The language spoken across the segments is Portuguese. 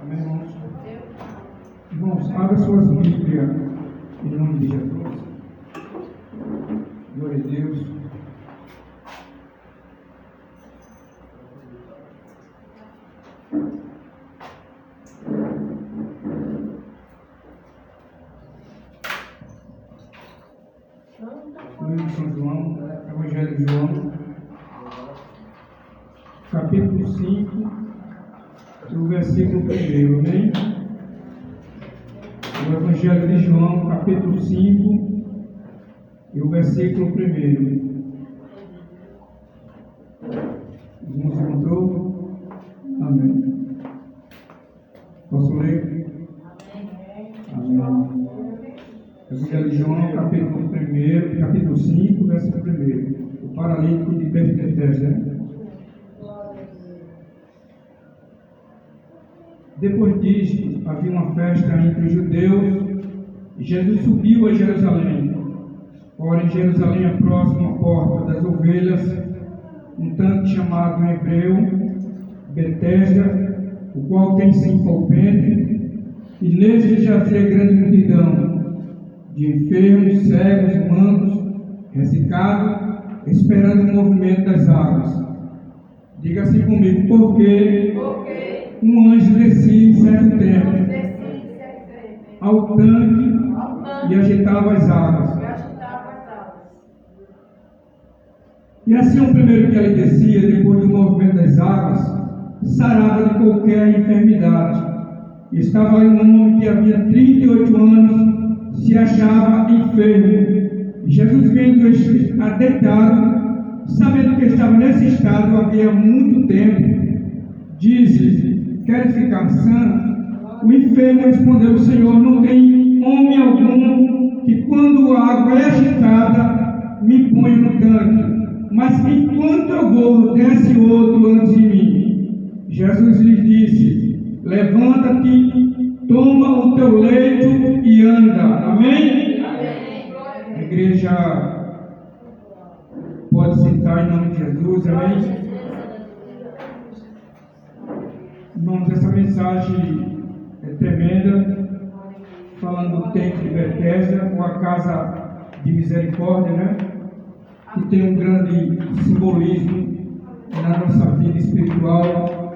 Amém, irmãos? Irmãos, abra suas Bíblias em nome de Jesus. Glória a Deus. Livro de São João, Evangelho de João, capítulo 5, do versículo 1, amém? O Evangelho de João, capítulo 5, e o versículo 1. Irmãos, encontrou? Amém. Posso ler? Amém. Evangelho de João, capítulo 1, capítulo 5, versículo 1. O paralítico de Betesda. Depois disto, havia uma festa entre os judeus e Jesus subiu a Jerusalém. Ora, em Jerusalém, a próxima porta das ovelhas, um tanto chamado em hebreu Betesda, o qual tem 5 alpendre, e nele jazia grande multidão de enfermos, cegos, mancos, ressecados, esperando o movimento das águas. Diga assim comigo, porque um anjo descia em certo tempo ao tanque e agitava as águas. E assim o primeiro que ali descia, depois do movimento das águas, sarava de qualquer enfermidade. E estava ali um homem que havia 38 anos, se achava enfermo. Jesus, vendo-o deitado, sabendo que estava nesse estado havia muito tempo, disse: queres ficar sã? O enfermo respondeu: Senhor, não tem homem algum que, quando a água é agitada, me ponha no tanque, mas enquanto eu vou, desce outro antes de mim. Jesus lhe disse: levanta-te, toma o teu leito e anda. Amém? A igreja pode sentar em nome de Jesus. Amém? Irmãos, essa mensagem é tremenda, falando do templo de Betesda, ou a casa de misericórdia, né? Que tem um grande simbolismo na nossa vida espiritual.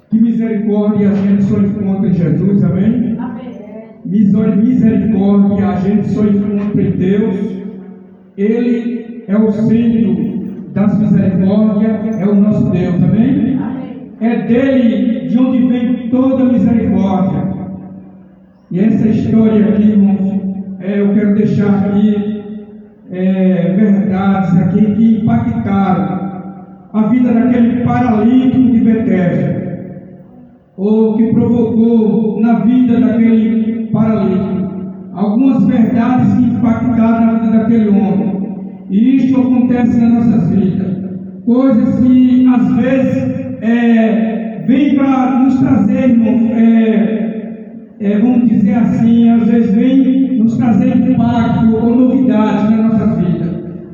Que misericórdia a gente só encontra em Jesus, amém? Misericórdia a gente só encontra em Deus. Ele é o centro das misericórdias, é o nosso Deus, amém? É dele de onde vem toda misericórdia. E essa história aqui, irmãos, eu quero deixar aqui verdades aqui que impactaram a vida daquele paralítico de Betesda, ou que provocou na vida daquele paralítico algumas verdades que impactaram na vida daquele homem. E isto acontece nas nossas vidas, coisas que às vezes vem para nos trazer, irmãos, vamos dizer assim, às vezes vem nos trazer impacto ou novidade na nossa vida.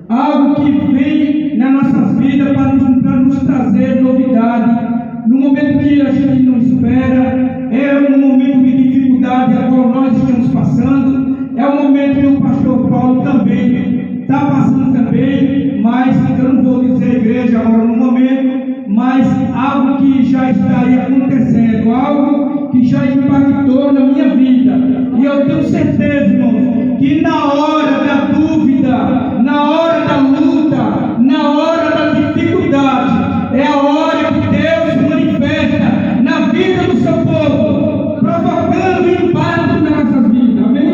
Algo que vem na nossa vida para nos trazer novidade. No momento que a gente não espera, é um momento de dificuldade a qual nós estamos passando. É um momento que o pastor Paulo também está passando também, mas eu não vou dizer igreja agora no momento, mas algo que já está aí acontecendo, algo que já impactou na minha vida. E eu tenho certeza, irmãos, que na hora da dúvida, na hora da luta, na hora da dificuldade, é a hora que Deus se manifesta na vida do seu povo, provocando impacto na nossa vida, amém?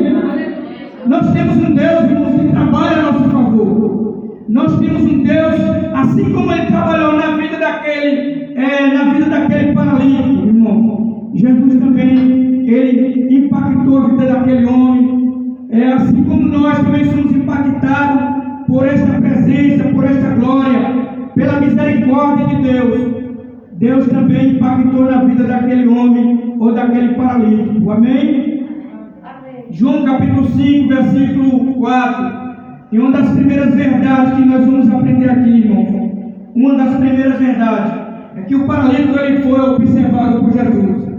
Nós temos um Deus, irmãos, que trabalha a nosso favor. Nós temos um Deus, assim como Ele trabalhou na vida daquele paralítico, irmão. Jesus também, Ele impactou a vida daquele homem. Assim como nós também somos impactados por esta presença, por esta glória, pela misericórdia de Deus. Deus também impactou na vida daquele homem ou daquele paralítico, amém? João capítulo 5, versículo 4. E uma das primeiras verdades que nós vamos aprender aqui, irmão, uma das primeiras verdades é que o paralítico ele foi observado por Jesus.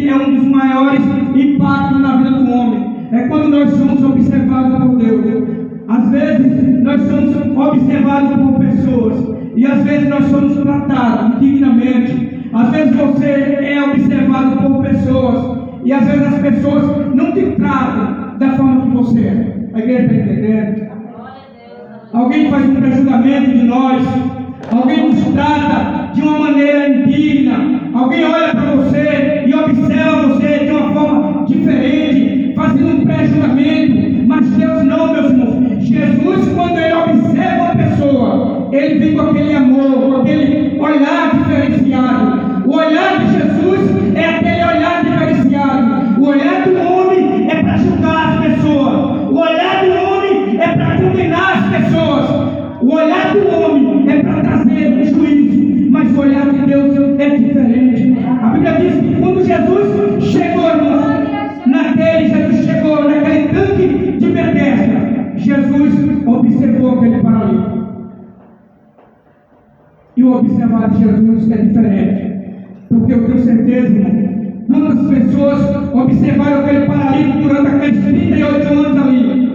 é um dos maiores impactos na vida do homem. É quando nós somos observados por Deus. Às vezes nós somos observados por pessoas e às vezes nós somos tratados indignamente. Às vezes você é observado por pessoas e às vezes as pessoas não te tratam da forma que você é. A igreja está entendendo? Alguém faz um prejudicamento de nós, alguém nos trata de uma maneira indigna, alguém olha para você e observa você de uma forma diferente, fazendo um prejudicamento. Mas Deus não, meus irmãos. Jesus, quando Ele observa uma pessoa, Ele vem com aquele amor, com aquele olhar diferenciado. O olhar de Jesus é aquele olhar diferenciado. O olhar do homem é para julgar as pessoas. O olhar do homem é para condenar as pessoas. O olhar do homem é para trazer um juízo. Mas o olhar de Deus é diferente. A Bíblia diz que quando Jesus chegou, Jesus chegou naquele tanque de Betesda, Jesus observou aquele paralítico. E o observar de Jesus é diferente. Porque eu tenho certeza, irmão, quantas pessoas observaram aquele paralítico durante aqueles 38 anos ali.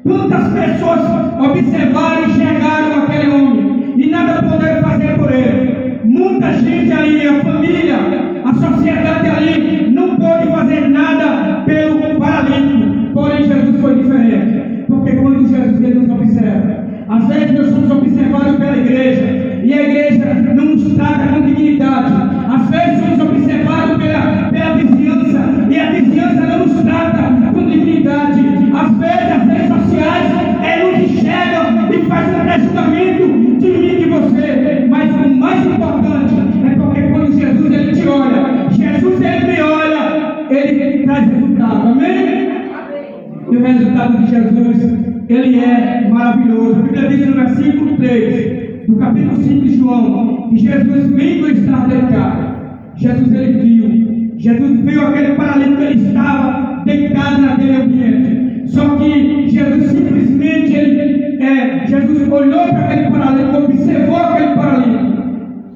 Quantas pessoas observaram e enxergaram aquele homem e nada puderam fazer por ele. Muita gente ali, a família, a sociedade ali, não pôde fazer nada pelo paralítico. Porém, Jesus foi diferente. Porque quando Jesus ele nos observa, às vezes nós somos observados pela igreja e a igreja não nos trata com dignidade. Às vezes somos observados pela vizinhança e a vizinhança não nos trata com dignidade. Às vezes as redes sociais nos enxergam e fazem um prejudicamento de mim e de você. Mas o mais importante é porque quando Jesus ele te olha, Jesus ele me olha, ele traz resultado. Amém? E o resultado de Jesus, ele é maravilhoso. A Bíblia diz no versículo 3 do capítulo 5 de João, que Jesus vem do estado deitado. Jesus ele viu. Jesus viu aquele paralítico, ele estava deitado naquele ambiente. Só que Jesus simplesmente, Jesus olhou para aquele paralítico, observou aquele paralítico.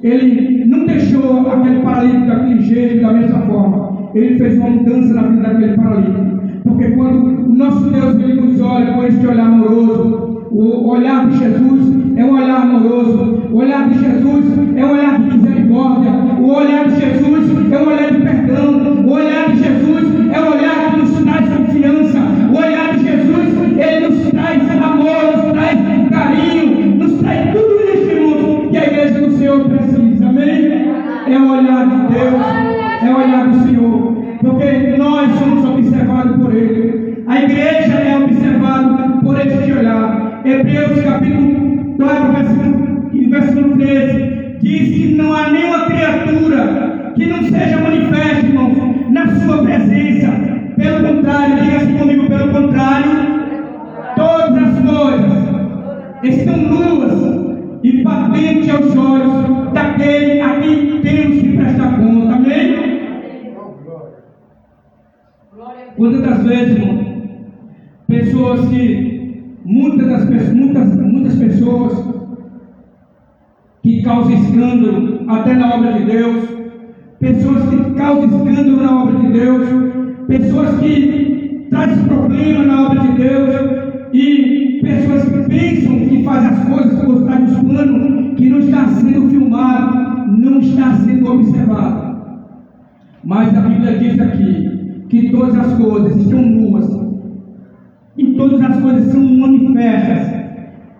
Ele não deixou aquele paralítico daquele jeito, da mesma forma. Ele fez uma mudança na vida daquele paralítico. Porque quando o nosso Deus ele nos olha com este olhar amoroso, o olhar de Jesus é um olhar amoroso, o olhar de Jesus é um olhar de misericórdia, o olhar de Jesus é um olhar de perdão, o olhar de Jesus é um olhar que nos traz confiança, o olhar de Jesus ele nos traz amor, nos traz carinho, nos traz tudo isso, irmãos, que a igreja do Senhor precisa. Amém? É o olhar de Deus, é o olhar do Senhor. Porque nós somos observados por Ele. A igreja é observada por este olhar. Hebreus capítulo 4, versículo 13 diz que não há nenhuma criatura que não seja manifesta, irmãos, na sua presença. Pelo contrário, diga assim comigo, pelo contrário, todas as coisas estão nuas e patentes aos olhos daquele a quem temos que prestar conta. Amém? Quantas das vezes, irmão, pessoas que, muitas pessoas que causam escândalo até na obra de Deus, pessoas que causam escândalo na obra de Deus, pessoas que trazem problema na obra de Deus e pessoas que pensam que fazem as coisas por trás dos panos, que não está sendo filmado, não está sendo observado. Mas a Bíblia diz aqui que todas as coisas estão nuas e todas as coisas são manifestas,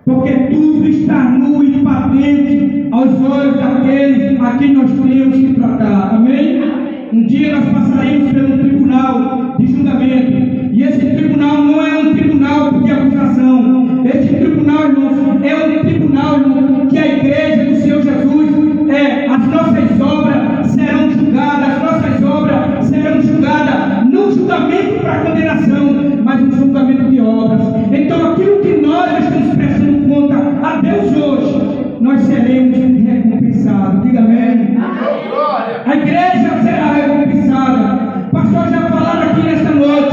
porque tudo está nu e patente aos olhos daqueles a quem nós temos que tratar. Amém? Um dia nós passaremos pelo tribunal de julgamento, e esse tribunal não é um tribunal de acusação. Esse tribunal, irmãos, é um tribunal, irmãos, que a igreja do Senhor Jesus, as nossas obras serão julgadas, as nossas obras serão julgadas, não julgamento para condenação, mas um julgamento de obras. Então aquilo que nós estamos prestando conta a Deus hoje, nós seremos recompensados. Diga amém. A igreja será recompensada. Pastor já falaram aqui nesta noite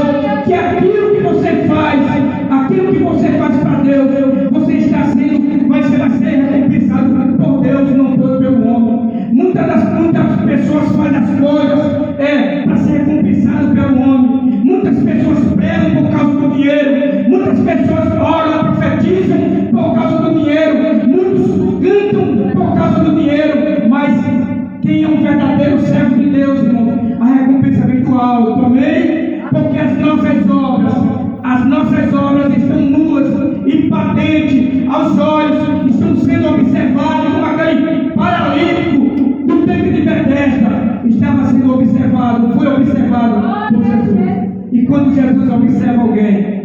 patente aos olhos, estão sendo observados como aquele paralítico do templo de Betesda estava sendo observado, foi observado por Jesus. E quando Jesus observa alguém,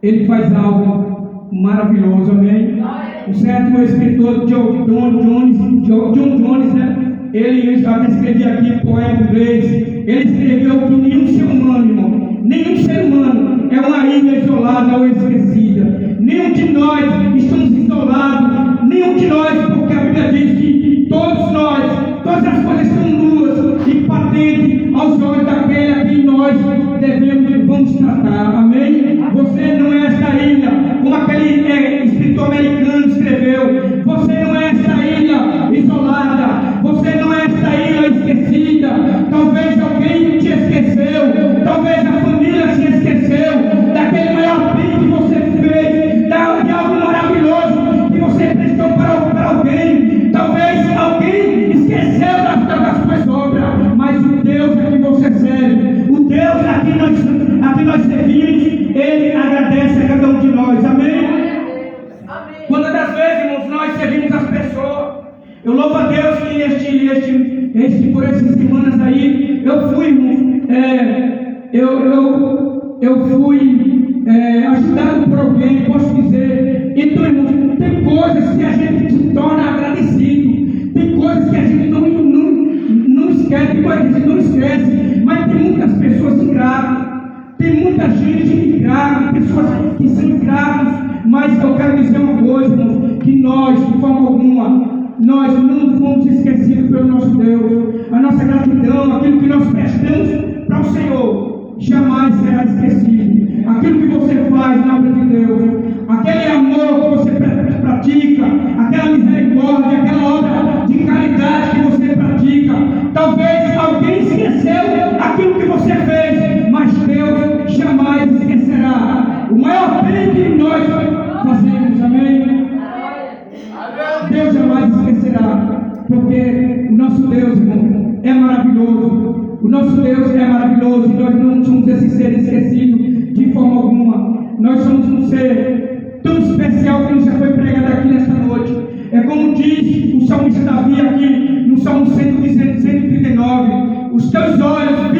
ele faz algo maravilhoso, amém? O certo escritor John Jones, né? Ele até escrevia aqui poema em inglês. Ele escreveu que nenhum ser humano, irmão, nenhum ser humano é uma ilha isolada ou esquecida. Nenhum de nós estamos isolados, nenhum de nós, porque a Bíblia diz que todos nós, todas as coisas são nuas e patentes aos olhos daquele a quem nós devemos e vamos tratar, amém? Você não é esta ilha, como aquele escritor americano escreveu. Você não é esta ilha isolada, você não é esta ilha esquecida. Talvez alguém te esqueceu, talvez a família se esqueceu daquele maior bem que você fez, de algo maravilhoso que você prestou para alguém. Talvez alguém esqueceu das suas obras, mas o Deus a que você serve, o Deus a que nós servimos, Ele agradece a cada um de nós, amém? Quantas das vezes, irmãos, nós servimos as pessoas? Eu louvo a Deus que por essas semanas aí, eu fui, eu fui ajudado por alguém, posso dizer. Então, irmãos, tem coisas que a gente se torna agradecido, tem coisas que a gente não esquece, tem coisas que a gente não esquece, mas tem muitas pessoas ingratas, tem muita gente ingrata, pessoas que são ingratas, mas eu quero dizer uma coisa, irmãos, que nós, de forma alguma, nós não fomos esquecidos pelo nosso Deus. A nossa gratidão, aquilo que nós prestamos para o Senhor, jamais será esquecido. Aquilo que você faz na obra de Deus, aquele amor que você pratica, aquela misericórdia, aquela obra de caridade que você pratica, talvez alguém esqueceu aquilo que você fez, mas Deus jamais esquecerá o maior bem que nós fazemos, amém? Deus jamais esquecerá, porque o nosso Deus, irmão, é maravilhoso. O nosso Deus é maravilhoso e nós não somos esse ser esquecido de forma alguma. Nós somos um ser tão especial como já foi pregado aqui nesta noite. É como diz o salmista Davi aqui no Salmo 139: os teus olhos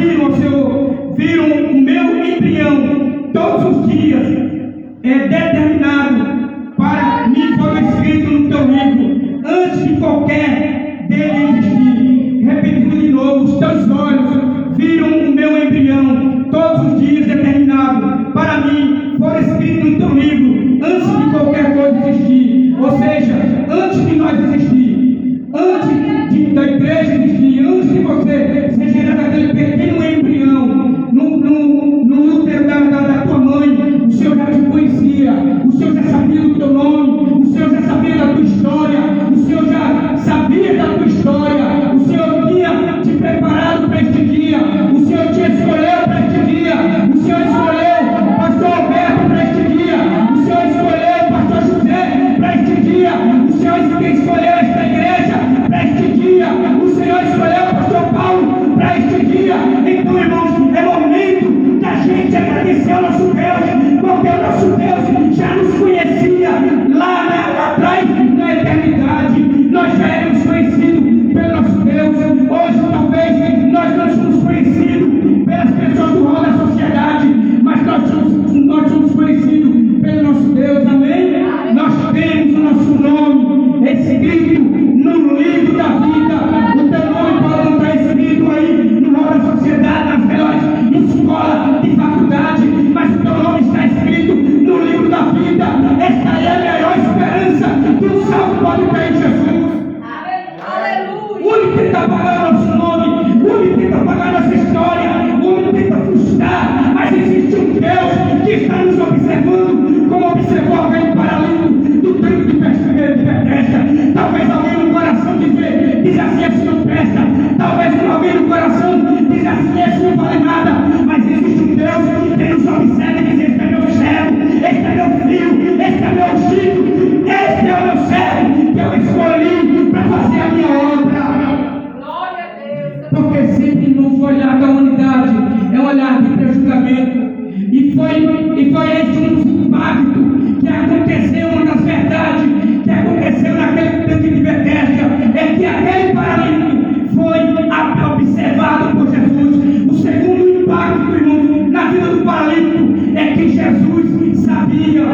viram o meu embrião todos os dias, determinado para mim foi escrito no teu livro, antes de qualquer dele existir. Repetindo de novo: os teus olhos viram o meu embrião, todos os dias determinado para mim foi escrito no teu livro, antes de qualquer coisa existir. Ou seja, antes de nós existir, antes da igreja existir, antes de você ser gerado aquele pequeno embrião no útero da tua mãe, o Senhor já te conhecia, o Senhor já sabia do teu nome, o Senhor já sabia da tua história, o Senhor já sabia da tua história, o Senhor tinha te preparado para este dia, o Senhor te escolheu para este dia, o Senhor escolheu pastor Alberto para este dia, o Senhor escolheu pastor José para este dia, o Senhor escolheu esta igreja para este dia, o Senhor escolheu pastor Paulo para este dia. Então, irmãos, é momento da gente agradecer ao nosso Deus, porque o nosso Deus já nos conhecia lá atrás, na eternidade. Nós já éramos conhecidos pelo nosso Deus. Hoje, talvez, nós não somos conhecidos pelas pessoas do rol da sociedade, mas nós somos conhecidos pelo nosso Deus, amém? Nós temos o nosso nome escrito no livro da vida. O teu nome pode não estar escrito aí no rol da sociedade, nas melhores escolas de faculdade, mas o teu nome está escrito no livro da vida. Esta é a melhor esperança que um salvo pode ter em Jesus. O único que tenta apagar nosso nome, o único que tenta apagar nossa história, o único que tenta frustrar, mas existe um Deus que está nos observando, como observou aquele paralítico do templo de Betesda. Talvez alguém no coração diz assim: esse não presta. Talvez alguém no coração diz assim: esse não vale nada. Mas existe um Deus que nos observa e diz: este é meu servo, este é meu filho, este é meu filho, este é o meu servo que eu escolhi para fazer a minha obra. Glória a Deus. Porque sempre no olhar da humanidade é um olhar de prejulgamento. E foi esse um dos impactos que aconteceu, uma das verdades que aconteceu naquele tanque de Betesda, é que aquele paralítico foi observado por Jesus. O segundo impacto, irmãos, na vida do paralítico é que Jesus sabia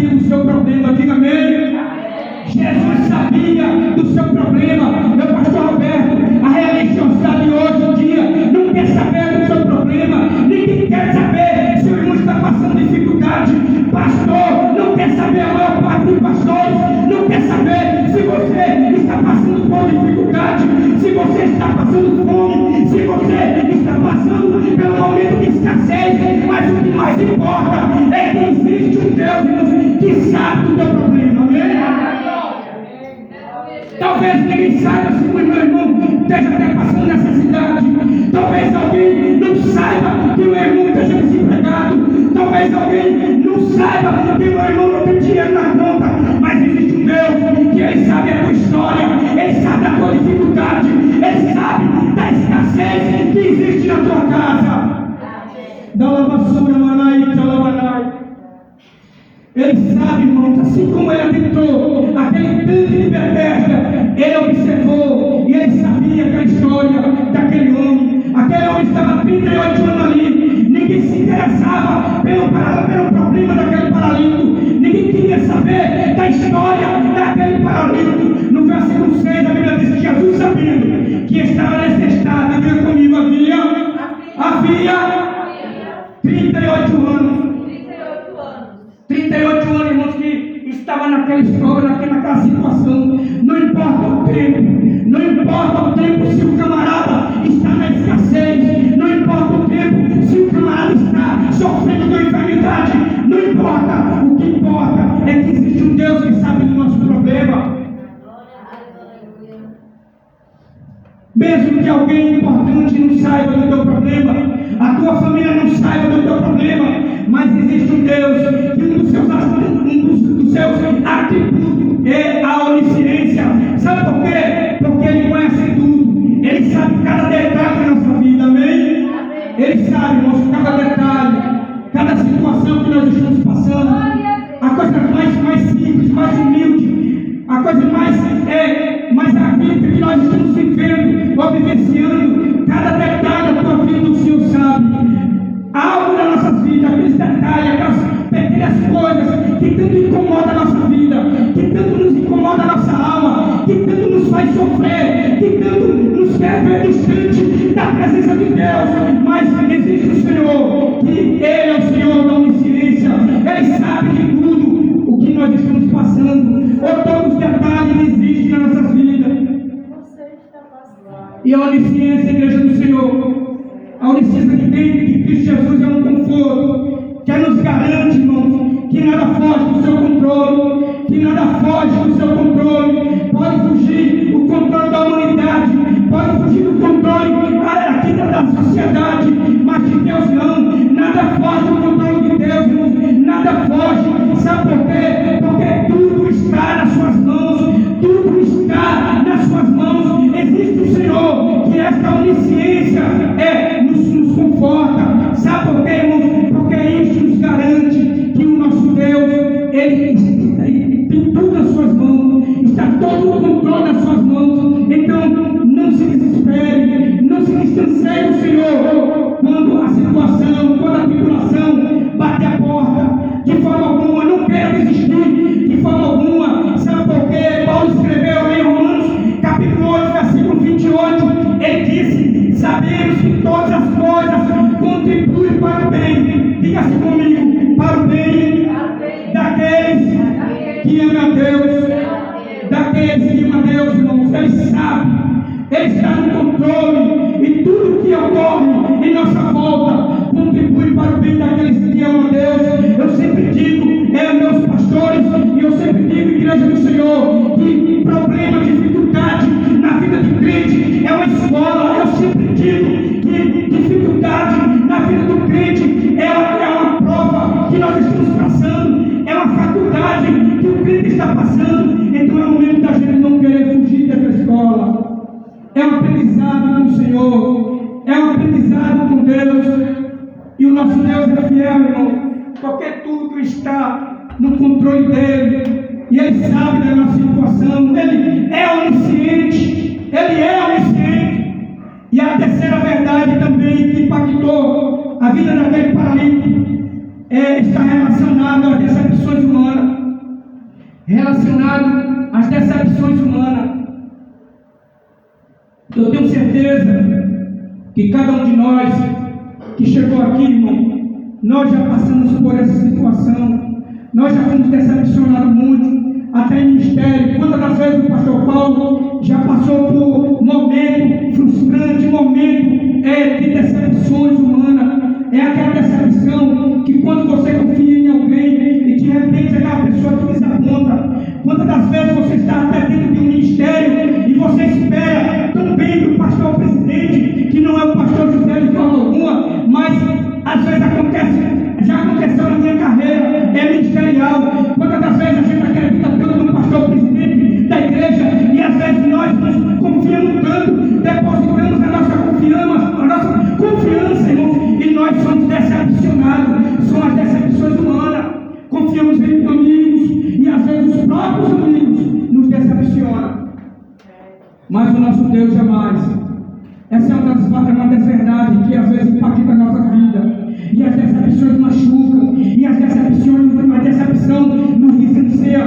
do seu problema. Diga amém. Jesus sabia do seu problema. Meu pastor Roberto, a religiosidade hoje em dia não quer saber do seu problema. Ninguém quer saber se o irmão está passando dificuldade. Pastor não quer saber, a maior parte dos pastores não quer saber se você está passando por dificuldade, se você está passando fome, se você está passando pelo momento de escassez. Mas o que mais importa é que existe um Deus, irmãos, que sabe do teu problema. Amém? Talvez ninguém saiba se o meu irmão esteja até passando necessidade. Talvez alguém não saiba que o meu irmão esteja desempregado. Talvez alguém não saiba que o meu irmão não tem dinheiro na conta. Mas existe um Deus que Ele sabe a tua história, Ele sabe da tua dificuldade, Ele sabe da escassez que existe na tua casa. Da lavassura, manai, da lavanai. Ele sabe, irmãos, assim como ele habitou aquele tanque de Betesda, ele observou e ele sabia aquela história daquele homem. Aquele homem estava 38 anos ali, ninguém se interessava pelo problema daquele paralítico, ninguém queria saber da história daquele paralítico. No versículo 6 a Bíblia diz que Jesus, sabendo que estava nesse estado, diga comigo, havia 38 anos. 38 anos, irmãos, que estava naquela história, naquela situação. Não importa o tempo, não importa o tempo se o camarada está na escassez, não importa o tempo se o camarada está sofrendo de enfermidade, não importa. O que importa é que existe um Deus que sabe do nosso problema. Mesmo que alguém importante não saiba do teu problema, a tua família não saiba do teu problema, mas existe um Deus que um dos seus atributos é a onisciência. Sabe por quê? Porque Ele conhece tudo, Ele sabe cada detalhe da nossa vida, amém? Ele sabe, irmãos, cada detalhe, cada situação que nós estamos passando, a coisa mais simples, mais humilde, a coisa mais atípica que nós estamos vivendo ou vivenciando, cada detalhe da tua vida o Senhor sabe. Algo na nossa vida, aqueles detalhes, aquelas pequenas coisas que tanto incomodam a nossa vida, que tanto nos incomoda a nossa alma, que tanto nos faz sofrer, que tanto nos quer ver distante da presença de Deus. Mas existe o Senhor, que Ele é o Senhor da onisciência, Ele sabe de tudo o que nós estamos passando, ou todos os detalhes existem na nossa vida. E a onisciência, igreja do Senhor, a onisciência que tem de Cristo Jesus é um conforto, que nos garante, irmãos, que nada foge do seu controle, que nada foge do seu controle. Pode fugir o controle da humanidade, pode fugir do controle aqui da sociedade, mas de Deus não. Nada foge do controle de Deus, irmãos, nada foge. Sabe por quê? Porque tudo está nas suas mãos, tudo está nas suas mãos. Existe o Senhor, que esta onisciência nos conforta. Sabe por quê, irmãos? Porque isso nos garante que o nosso Deus, Ele tem tudo nas suas mãos, está todo o controle nas suas mãos. Então, não se desespere, não se distancie do Senhor quando a situação, quando a tribulação bate a porta. De forma alguma, não quero desistir, de forma alguma. Sabe por quê? Paulo escreveu em Romanos, capítulo 8, versículo 28, ele disse: sabemos que todas as coisas contribuem para o bem. Diga-se comigo, para o bem daqueles que amam a Deus, daqueles que amam a Deus, irmãos. Ele sabe, Ele está no controle, e tudo que ocorre em nossa volta contribui para o bem daqueles que amam a Deus. Eu sempre digo, meus pastores, e eu sempre digo, igreja do Senhor, que problema, dificuldade na vida de crente é uma escola. Eu sempre digo que dificuldade na vida do crente é uma prova que nós estamos passando, é uma faculdade que o crente está passando. Então é o momento da gente não querer fugir dessa escola. É um aprendizado com o Senhor, é um aprendizado com Deus, e o nosso Deus é fiel, irmão, porque tudo está no controle dele. E Ele sabe da nossa situação. Ele é onisciente. Ele é onisciente. E a terceira verdade também que impactou a vida daquele paralítico está relacionado às decepções humanas. Relacionado às decepções humanas. Eu tenho certeza que cada um de nós que chegou aqui, irmão, nós já passamos por essa situação. Nós já fomos decepcionados muito, até em ministério. Quantas das vezes o pastor Paulo já passou por momento frustrante, momento de decepções humanas. É aquela decepção que quando você confia em alguém e de repente aquela pessoa te desaponta. Quantas das vezes você está até dentro de um ministério e você espera tão bem do pastor presidente, que não é o pastor José de forma alguma, mas às vezes já aconteceu na minha carreira, ministerial. Quantas das vezes a gente acredita tanto no pastor presidente da igreja e às vezes nós nos confiamos tanto, depositamos a nossa confiança, irmãos, e nós somos decepcionados. São as decepções humanas. Confiamos em amigos e às vezes os próprios amigos nos decepcionam. Mas o nosso Deus jamais. Essa é uma das verdades que às vezes impacta a nossa vida. E as decepções machucam. E a decepção nos distancia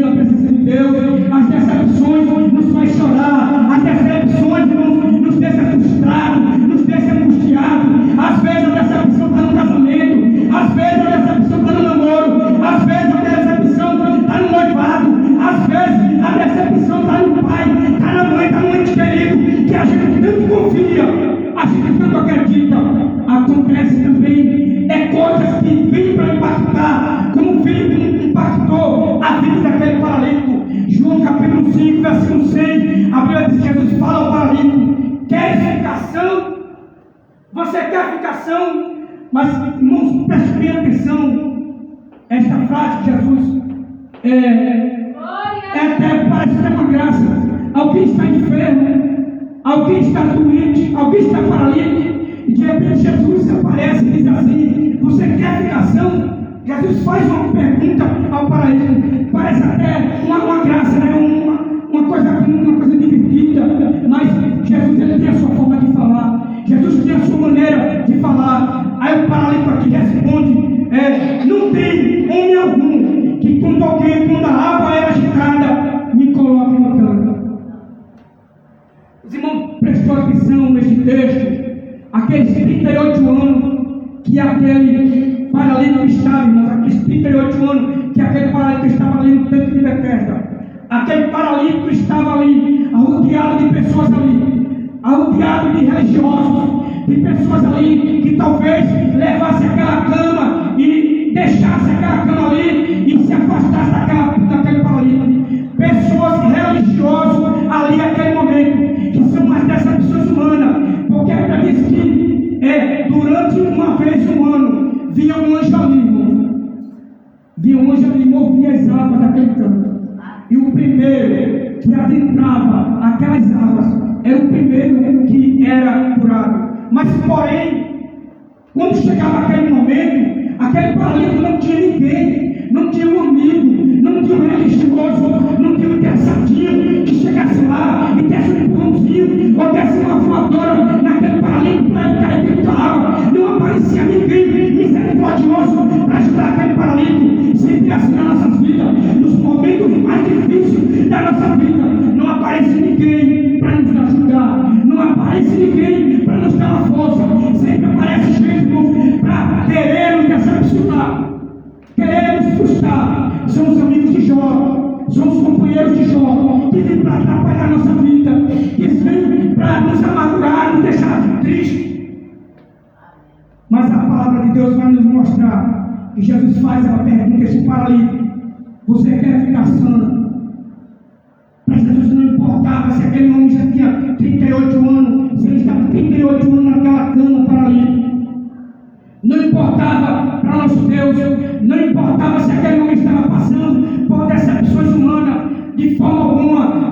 da presença de Deus. As decepções nos faz chorar. As decepções nos deixa frustrados, nos deixa angustiados. Às vezes a decepção está no casamento. Às vezes a decepção está no namoro. Às vezes a decepção está no noivado. Às vezes a decepção está no pai, está na mãe, está no ente querido, que a gente tanto confia, a gente tanto acredita. Acontece também, coisas que vêm para impactar, como veio impactou a vida daquele paralítico. João capítulo 5, versículo 6, a Bíblia diz que Jesus fala ao paralítico: quer ficação? Você quer ficação? Mas, irmãos, preste bem atenção. Esta frase de Jesus até parece ter uma graça. Alguém está enfermo, alguém está doente, alguém está paralítico, e de repente Jesus aparece e diz assim: você quer ficação? Jesus faz uma pergunta ao paralítico. Parece até uma graça, né? uma coisa divertida, mas Jesus ele tem a sua forma de falar. Jesus tem a sua maneira de falar. Aí o paralítico aqui responde: não tem homem algum que quando a água era agitada, me coloque no tanque. Os irmãos prestou atenção neste texto. Aqueles 38 anos que aquele paralítico estava, irmãos, aqueles 38 anos que aquele paralítico estava ali no tanque de Betesda. Aquele paralítico estava ali, arrodeado de pessoas ali, arrodeado de religiosos, de pessoas ali que talvez levasse aquela cama e deixasse aquela cama ali e se afastasse daquele paralítico. Pessoas religiosas ali naquele momento, que são as decepções humanas, porque a Bíblia diz que durante uma vez no ano vinha um anjo ali, irmão. Vinha um anjo ali e movia as águas daquele canto. E o primeiro que adentrava aquelas águas era o primeiro que era curado. Mas, porém, quando chegava aquele momento, aquele paralítico não tinha ninguém, não tinha um amigo, não tinha um religioso, não tinha um interessadinho que chegasse lá e desse um empurrãozinho ou desse uma voadora naquele paralítico para ele cair dentro da água. Não aparecia ninguém misericordioso para ajudar aquele paralítico. Sempre assim nas nossas vidas, nos momentos mais difíceis da nossa vida, não aparece ninguém para nos ajudar, não aparece ninguém para nos dar uma força. Sempre aparece gente para querer nos decepcionar, querer nos frustrar. São os amigos de Jó, são os companheiros de Jó, que vêm para atrapalhar a nossa vida, que vêm para nos amargurar, nos deixar triste. Mas a palavra de Deus vai nos mostrar que Jesus faz uma pergunta a esse paralítico: você quer ficar sã? Para Jesus não importava se aquele homem já tinha 38 anos, se ele estava 38 anos naquela cama paralítico. Não importava para nosso Deus, não importava se aquele homem estava passando por decepções humanas, de forma alguma.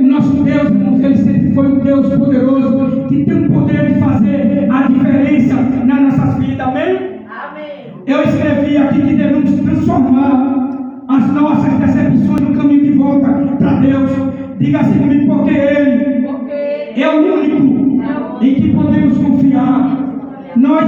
O nosso Deus, irmãos, ele sempre foi um Deus poderoso, que tem o poder de fazer a diferença nas nossas vidas. Amém? Amém. Eu escrevi creio aqui que devemos transformar as nossas decepções no caminho de volta para Deus. Diga assim comigo, porque Ele é o único em que podemos confiar. Nós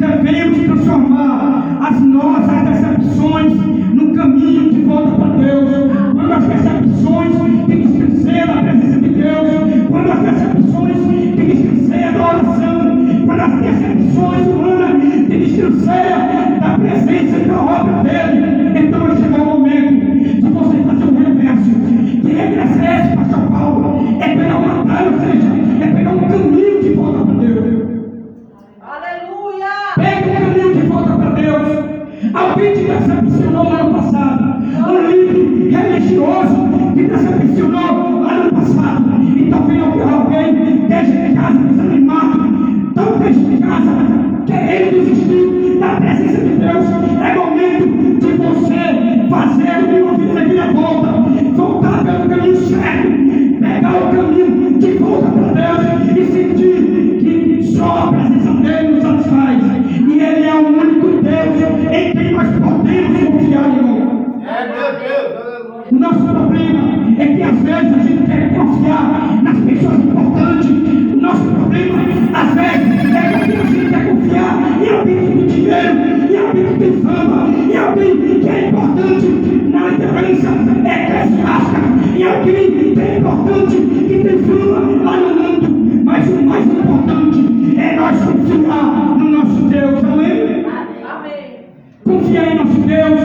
devemos transformar as nossas decepções no caminho de volta para Deus. Quando as decepções que distanciam da presença de Deus, quando as decepções que distanciam da oração, quando as decepções humanas que distanciam da presença e da obra dele, então vai chegar o momento de você fazer o reverso, de regressar, pastor Paulo, é pegar uma batalha, ou seja, é pegar um caminho de volta para Deus. Pega o caminho de volta para Deus. Alguém te decepcionou no ano passado. Um líder religioso te decepcionou ano passado. Então vem alguém desde casa desanimado, tão desde casa querendo desistir da presença de Deus. É momento de você fazer uma vida de volta, voltar pelo caminho certo, pegar o caminho de volta para Deus e sentir que só a presença dele nos satisfaz. E Ele é o único Deus em quem nós podemos confiar, irmão. O nosso problema é que às vezes a gente quer confiar nas pessoas importantes. O nosso problema, às vezes, é que a gente quer confiar em alguém que tem dinheiro, em alguém que tem fama, em alguém que é importante na liderança eclesiástica, em alguém que é importante, que tem fama lá no mundo. Mas o mais importante é nós confiar no nosso Deus. Amém? Confiar em nosso Deus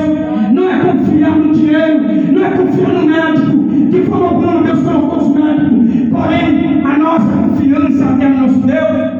não é confiar no dinheiro, não é confiar no médico. De forma alguma Deus colocou os médicos, porém a nossa confiança é no nosso Deus.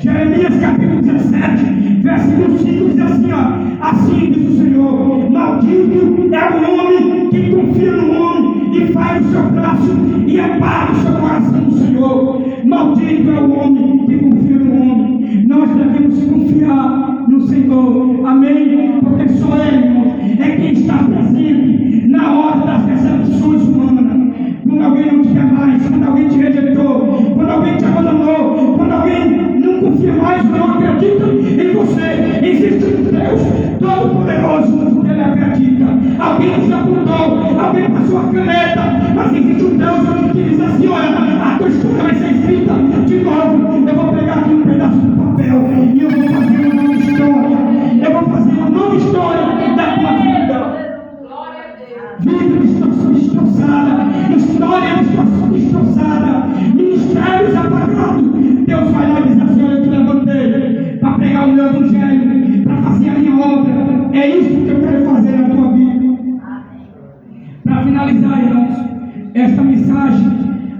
Jeremias capítulo 17, versículo 5 diz assim, ó: assim diz o Senhor, maldito é o homem que confia no homem e faz o seu braço e apaga o seu coração no Senhor. Maldito é o homem que confia no homem. Nós devemos confiar no Senhor, amém? Porque só Ele é quem está presente na hora das decepções humanas. Quando alguém não te quer mais, quando alguém te rejeitou, quando alguém te abandonou, quando alguém não confia mais, não acredita em você, existe um Deus Todo-Poderoso que Ele acredita. Alguém te apontou, alguém passou a caneta, mas existe um Deus que diz assim: olha, a tua história vai ser escrita de novo. Eu vou pegar aqui um pedaço do papel e eu vou fazer uma nova história. Eu vou fazer uma nova história da tua vida. Vida destroçada, história destroçada, ministérios apagados. Deus vai lá e diz assim: olha, eu te levantei para pregar o meu evangelho, para fazer a minha obra. É isso que eu quero fazer na tua vida. Para finalizar, irmãos, esta mensagem,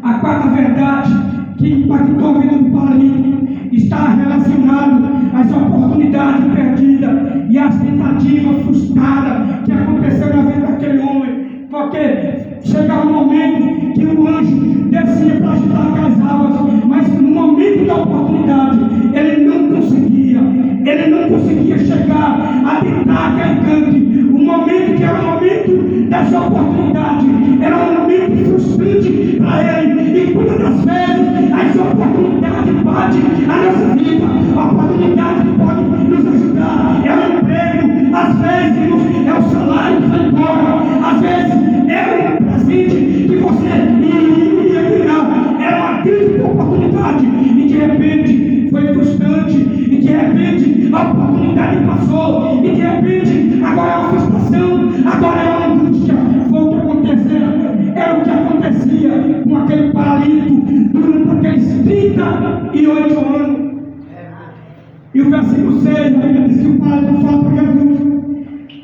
a quarta verdade que impactou a vida do paralítico está relacionado às oportunidades perdidas e às tentativas frustradas que aconteceu na vida daquele homem. Porque chegava um momento que o anjo descia para ajudar aquelas águas, mas no momento da oportunidade ele não conseguia chegar a tentar aquele cante. O momento que era o momento dessa oportunidade era um momento frustrante para ele. E muitas das vezes as oportunidades batem a nossa vida. A oportunidade que pode nos ajudar é o emprego, às vezes é o salário que vai embora, às vezes é um presente que você iria ganhar. Era uma grande oportunidade e de repente foi frustrante, e de repente a oportunidade passou, e de repente agora é uma frustração, agora é uma angústia. Foi o que aconteceu, era o que acontecia com aquele paralítico durante aqueles 38 anos. E o versículo 6 ainda diz que o paralítico fala para Jesus: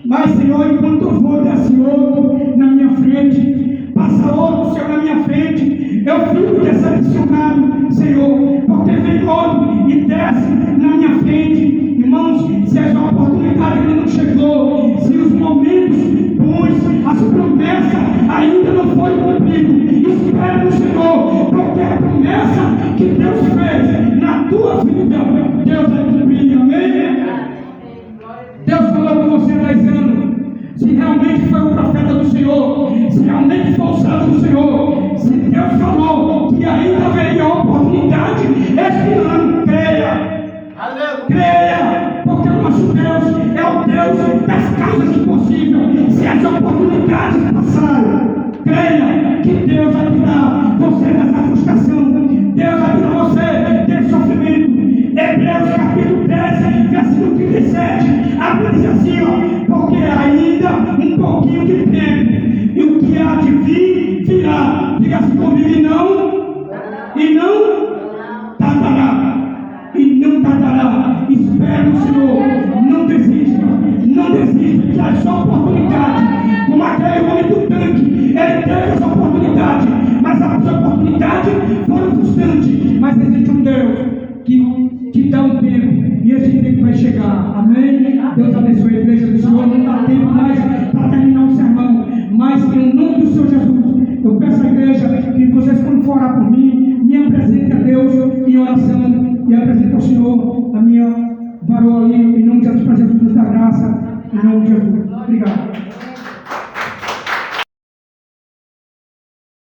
mas Senhor, enquanto eu vou, desce outro na minha frente, passa outro, Senhor, na minha frente, eu fico decepcionado, Senhor, porque vem outro e desce na minha frente. Irmãos, se essa oportunidade ainda não chegou, se os momentos bons, as promessas ainda não foram cumpridas, espere no Senhor, porque a promessa que Deus fez na tua vida, Deus vai cumprir, amém? Deus falou com você 10 anos. Se realmente foi o profeta do Senhor, se realmente foi o servo do Senhor, se Deus falou que ainda haveria oportunidade este ano, creia. Creia, porque o nosso Deus é o Deus da dificuldades passarem, creia que Deus vai tirar você dessa frustração. Deus vai tirar você desse sofrimento. Hebreus capítulo 13, versículo 37. A Bíblia diz assim, ó, porque ainda um pouquinho de tempo, e o que há de vir, virá. Diga assim comigo, e não tardará. E não tardará. Espere no Senhor. Não desista. Não desista, que há só oportunidade. Como aquele homem do tanque, ele teve essa oportunidade, mas as oportunidades foram frustrantes. Mas existe um Deus que dá um tempo, e esse tempo vai chegar. Amém? Deus abençoe a igreja do Senhor. Não dá tempo mais para terminar o sermão, mas em nome do Senhor Jesus, eu peço à igreja que vocês, quando for orar por mim, me apresentem a Deus em oração e apresentem ao Senhor a minha varoa ali, em nome de Jesus.